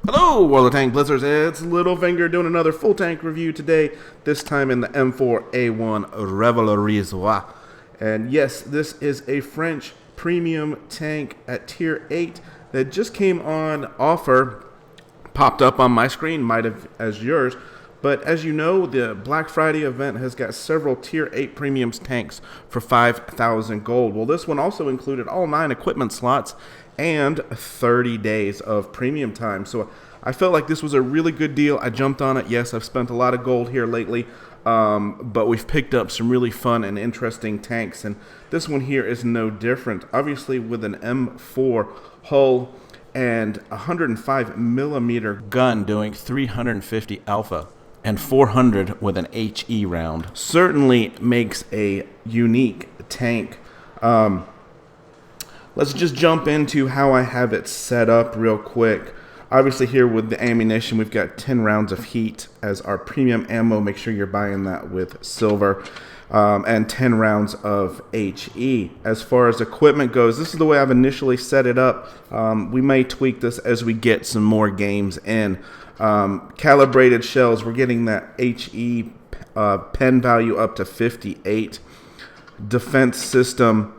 Hello, World of Tank Blitzers. It's Littlefinger doing another full tank review today, this time in the M4A1 Rev. And yes, this is a French premium tank at tier 8 that just came on offer, popped up on my screen, might have as yours. But as you know, the Black Friday event has got several tier 8 premiums tanks for 5,000 gold. Well, this one also included all 9 equipment slots and 30 days of premium time. So I felt like this was a really good deal. I jumped on it. Yes, I've spent a lot of gold here lately, but we've picked up some really fun and interesting tanks, and this one here is no different. Obviously with an M4 hull and 105 millimeter gun doing 350 alpha and 400 with an HE round certainly makes a unique tank. Let's just jump into how I have it set up real quick. Obviously here with the ammunition, we've got 10 rounds of heat as our premium ammo. Make sure you're buying that with silver. And 10 rounds of HE. As far as equipment goes, this is the way I've initially set it up. We may tweak this as we get some more games in. Calibrated shells, we're getting that HE pen value up to 58. Defense system,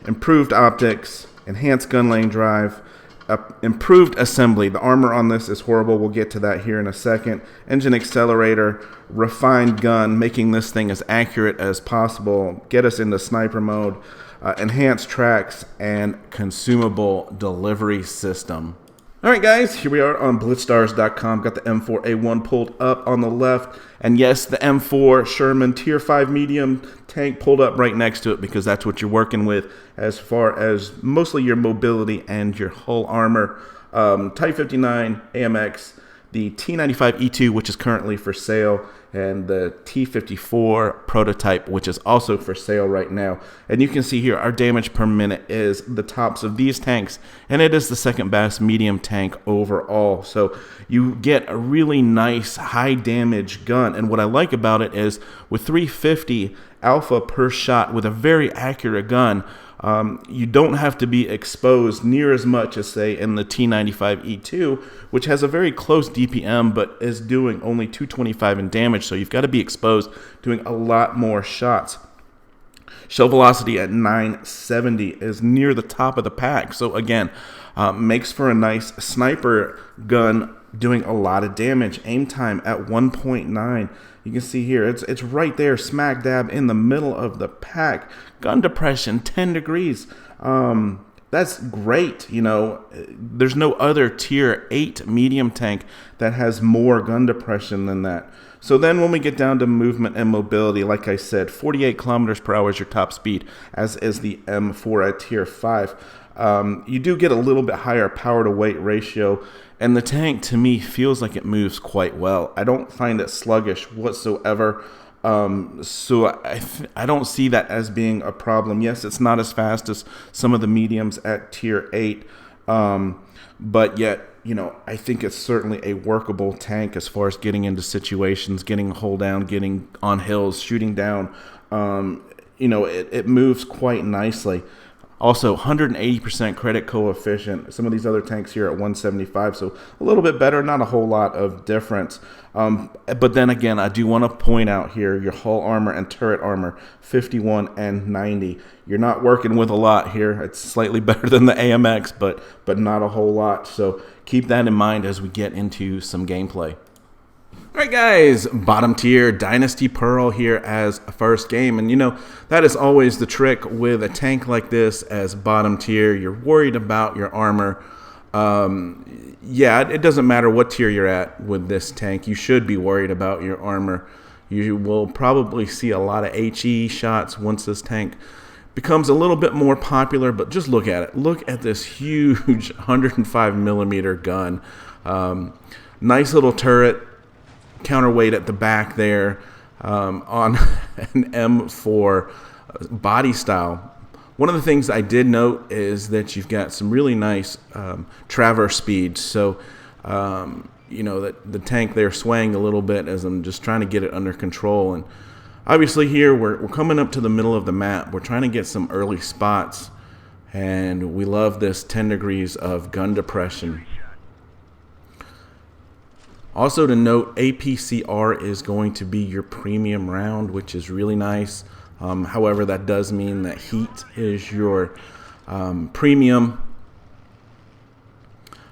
improved optics, enhanced gun lane drive, improved assembly. The armor on this is horrible. We'll get to that here in a second. Engine accelerator, refined gun, making this thing as accurate as possible. Get us into sniper mode, enhanced tracks, and consumable delivery system. All right, guys, here we are on blitzstars.com. Got the M4A1 pulled up on the left. And yes, the M4 Sherman Tier 5 medium tank pulled up right next to it because that's what you're working with as far as mostly your mobility and your hull armor. Type 59 AMX, the T95E2, which is currently for sale, and the T54 prototype, which is also for sale right now. And you can see here our damage per minute is the tops of these tanks, and it is the second best medium tank overall. So you get a really nice high damage gun, and what I like about it is with 350 alpha per shot with a very accurate gun, you don't have to be exposed near as much as, say, in the T95E2, which has a very close DPM but is doing only 225 in damage, so you've got to be exposed doing a lot more shots. Shell velocity at 970 is near the top of the pack, so again, makes for a nice sniper gun doing a lot of damage. Aim time at 1.9. You can see here, it's right there, smack dab in the middle of the pack. Gun depression, 10 degrees. That's great. You know, there's no other tier 8 medium tank that has more gun depression than that. So then when we get down to movement and mobility, like I said, 48 kilometers per hour is your top speed, as is the M4 at tier 5. You do get a little bit higher power to weight ratio, and the tank to me feels like it moves quite well. I don't find it sluggish whatsoever. So I don't see that as being a problem. Yes, it's not as fast as some of the mediums at tier 8, but yet, you know, I think it's certainly a workable tank as far as getting into situations, getting a hold down, getting on hills, shooting down. You know, it moves quite nicely. Also, 180% credit coefficient. Some of these other tanks here at 175, so a little bit better, not a whole lot of difference. But then again, I do want to point out here, your hull armor and turret armor, 51 and 90. You're not working with a lot here. It's slightly better than the AMX, but not a whole lot. So keep that in mind as we get into some gameplay. All right, guys, bottom tier Dynasty Pearl here as a first game. And, you know, that is always the trick with a tank like this as bottom tier. You're worried about your armor. Yeah, it doesn't matter what tier you're at with this tank. You should be worried about your armor. You will probably see a lot of HE shots once this tank becomes a little bit more popular. But just look at it. Look at this huge 105 millimeter gun. Nice little turret. Counterweight at the back there on an M4 body style. One of the things I did note is that you've got some really nice traverse speed. So, you know, that the tank there swaying a little bit as I'm just trying to get it under control. And obviously here we're coming up to the middle of the map. We're trying to get some early spots. And we love this 10 degrees of gun depression. Also to note, APCR is going to be your premium round, which is really nice. However, that does mean that heat is your premium.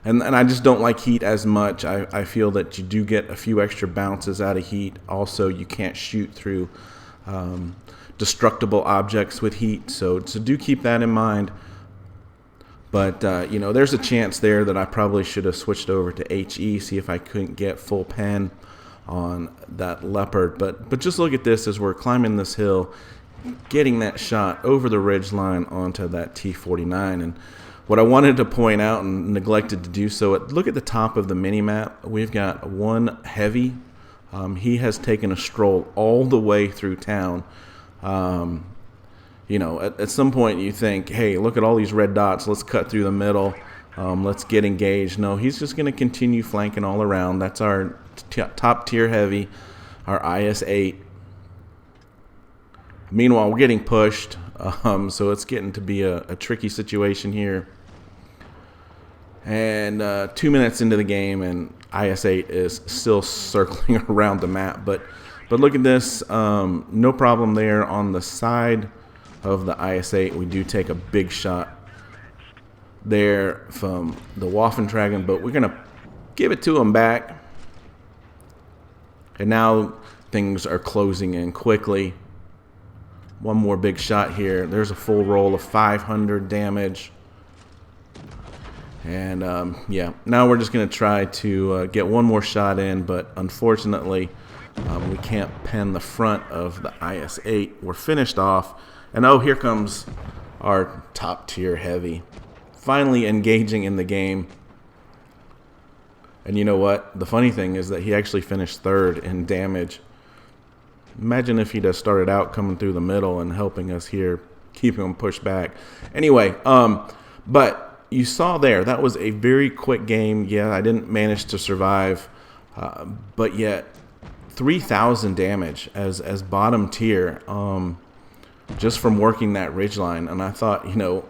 And I just don't like heat as much. I feel that you do get a few extra bounces out of heat. Also, you can't shoot through destructible objects with heat. So do keep that in mind. But, you know, there's a chance there that I probably should have switched over to HE, see if I couldn't get full pen on that Leopard. But just look at this as we're climbing this hill, getting that shot over the ridge line onto that T-49. And what I wanted to point out and neglected to do so, look at the top of the mini-map. We've got one heavy. He has taken a stroll all the way through town. You know, at some point you think, hey, look at all these red dots. Let's cut through the middle. Let's get engaged. No, he's just going to continue flanking all around. That's our top tier heavy, our IS-8. Meanwhile, we're getting pushed. So it's getting to be a tricky situation here. And 2 minutes into the game, and IS-8 is still circling around the map. But look at this. No problem there on the side of the IS-8. We do take a big shot there from the Waffentragen, but we're going to give it to him back. And now things are closing in quickly. One more big shot here. There's a full roll of 500 damage. And yeah, now we're just going to try to get one more shot in, but unfortunately we can't pen the front of the IS-8. We're finished off. And oh, here comes our top tier heavy, finally engaging in the game. And you know what? The funny thing is that he actually finished third in damage. Imagine if he'd have started out coming through the middle and helping us here, keeping him pushed back. Anyway, but you saw there, that was a very quick game. Yeah, I didn't manage to survive, but yet 3,000 damage as bottom tier. Just from working that ridgeline. And I thought, you know,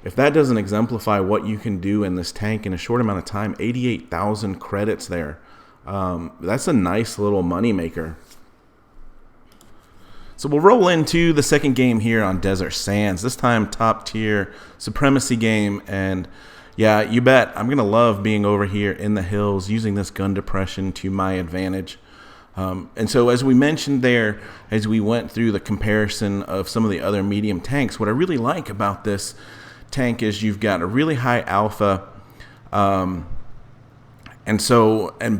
if that doesn't exemplify what you can do in this tank in a short amount of time, 88,000 credits there. That's a nice little money maker. So we'll roll into the second game here on Desert Sands. This time top tier supremacy game. And yeah, you bet I'm going to love being over here in the hills, using this gun depression to my advantage. And so as we mentioned there, as we went through the comparison of some of the other medium tanks, what I really like about this tank is you've got a really high alpha. And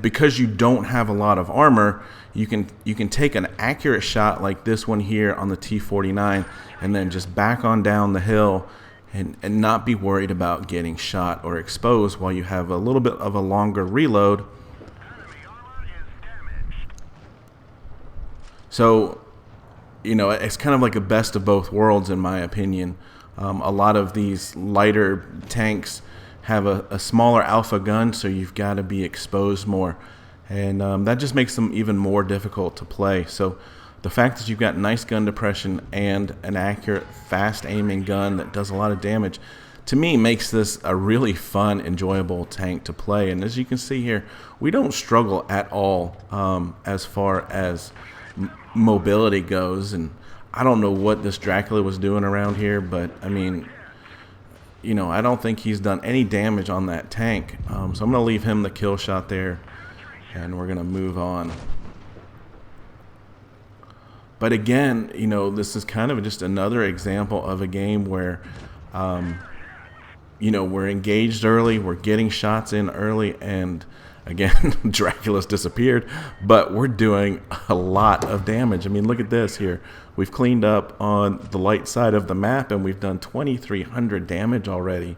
because you don't have a lot of armor, you can take an accurate shot like this one here on the T-49 and then just back on down the hill and not be worried about getting shot or exposed while you have a little bit of a longer reload. So, you know, it's kind of like a best of both worlds in my opinion. A lot of these lighter tanks have a smaller alpha gun, so you've got to be exposed more. And that just makes them even more difficult to play. So the fact that you've got nice gun depression and an accurate, fast aiming gun that does a lot of damage, to me makes this a really fun, enjoyable tank to play. And as you can see here, we don't struggle at all as far as mobility goes. And I don't know what this Dracula was doing around here, but I mean, you know, I don't think he's done any damage on that tank. So I'm going to leave him the kill shot there, and we're going to move on. But again, you know, this is kind of just another example of a game where, you know, we're engaged early, we're getting shots in early, and again, Dracula's disappeared, but we're doing a lot of damage. I mean, look at this here. We've cleaned up on the light side of the map, and we've done 2,300 damage already.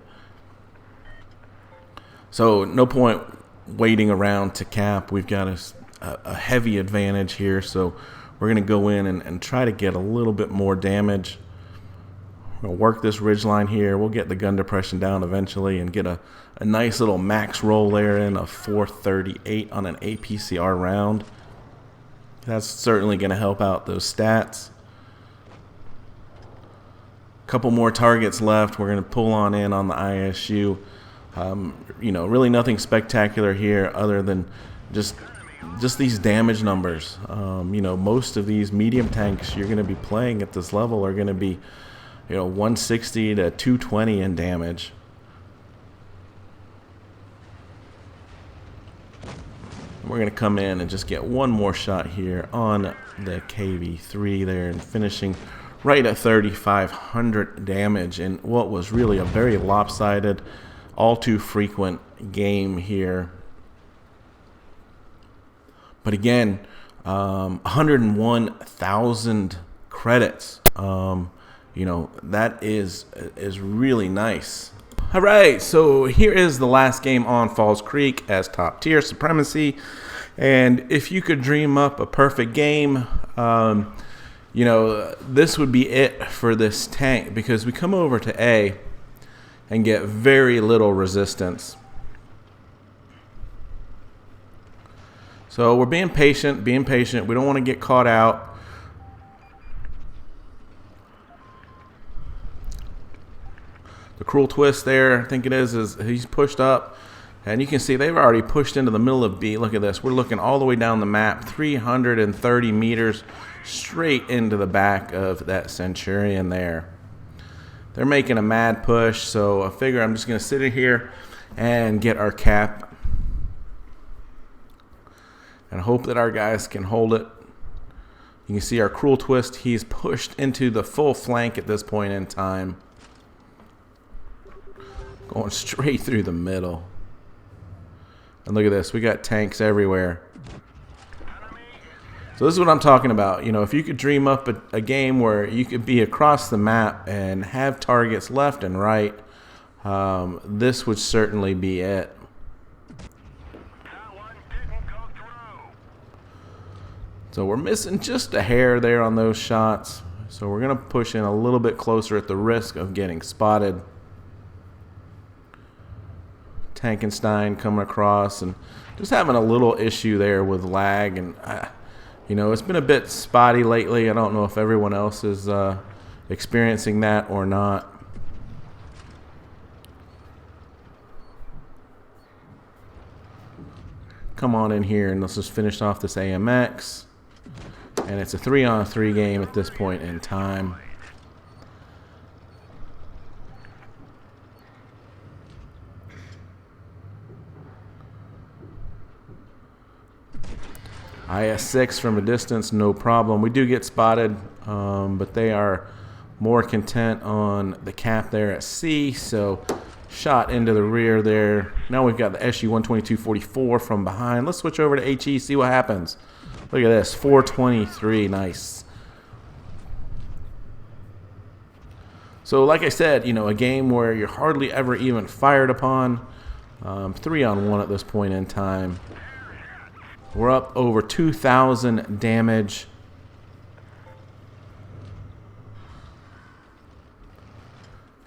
So no point waiting around to cap. We've got a heavy advantage here, so we're going to go in and try to get a little bit more damage. We'll work this ridgeline here. We'll get the gun depression down eventually and get a nice little max roll there in a 438 on an APCR round. That's certainly going to help out those stats. A couple more targets left. We're going to pull on in on the ISU. You know, really nothing spectacular here other than just these damage numbers. You know, most of these medium tanks you're going to be playing at this level are going to be, you know, 160 to 220 in damage. We're going to come in and just get one more shot here on the KV-3 there, and finishing right at 3,500 damage in what was really a very lopsided, all too frequent game here. But again, 101,000 credits. You know, that is really nice. All right, so here is the last game on Falls Creek as top tier supremacy. And if you could dream up a perfect game, you know, this would be it for this tank, because we come over to A and get very little resistance. So we're being patient. We don't want to get caught out. The cruel twist there, I think it is he's pushed up. And you can see they've already pushed into the middle of B. Look at this. We're looking all the way down the map, 330 meters straight into the back of that Centurion there. They're making a mad push, so I figure I'm just going to sit in here and get our cap and hope that our guys can hold it. You can see our cruel twist. He's pushed into the full flank at this point in time, going straight through the middle. And look at this. We got tanks everywhere. So this is what I'm talking about. You know, if you could dream up a game where you could be across the map and have targets left and right, this would certainly be it. So we're missing just a hair there on those shots. So we're going to push in a little bit closer at the risk of getting spotted. Tankenstein coming across and just having a little issue there with lag. And, you know, it's been a bit spotty lately. I don't know if everyone else is experiencing that or not. Come on in here and let's just finish off this AMX. And it's a 3-on-3 game at this point in time. IS-6 from a distance, no problem. We do get spotted, but they are more content on the cap there at C. So shot into the rear there. Now we've got the SU-122-44 from behind. Let's switch over to HE, see what happens. Look at this, 423, nice. So like I said, you know, a game where you're hardly ever even fired upon. 3-on-1 at this point in time. We're up over 2,000 damage.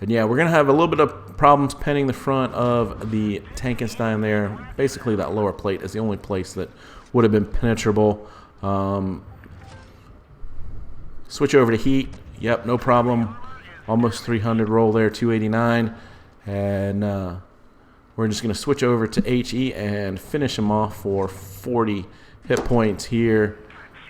And yeah, we're going to have a little bit of problems penning the front of the Tankenstein there. Basically, that lower plate is the only place that would have been penetrable. Switch over to heat. Yep, no problem. Almost 300 roll there, 289. And we're just going to switch over to HE and finish him off for 40 hit points here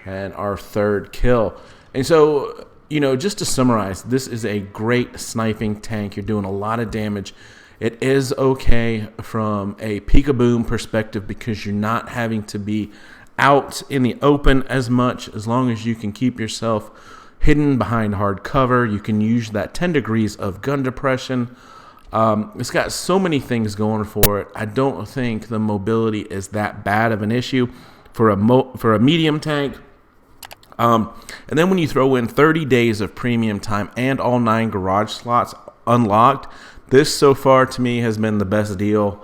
and our third kill. And so, you know, just to summarize, this is a great sniping tank. You're doing a lot of damage. It is okay from a peek-a-boom perspective because you're not having to be out in the open as much. As long as you can keep yourself hidden behind hard cover, you can use that 10 degrees of gun depression. It's got so many things going for it. I don't think the mobility is that bad of an issue for a medium tank. And then when you throw in 30 days of premium time and all 9 garage slots unlocked, this so far to me has been the best deal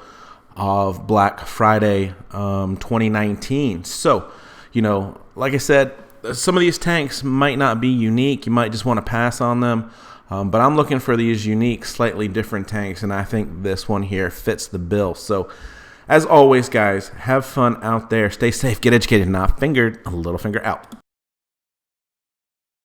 of Black Friday 2019. So, you know, like I said, some of these tanks might not be unique. You might just want to pass on them. But I'm looking for these unique, slightly different tanks, and I think this one here fits the bill. So, as always, guys, have fun out there. Stay safe, get educated, not fingered. Littlefinger out.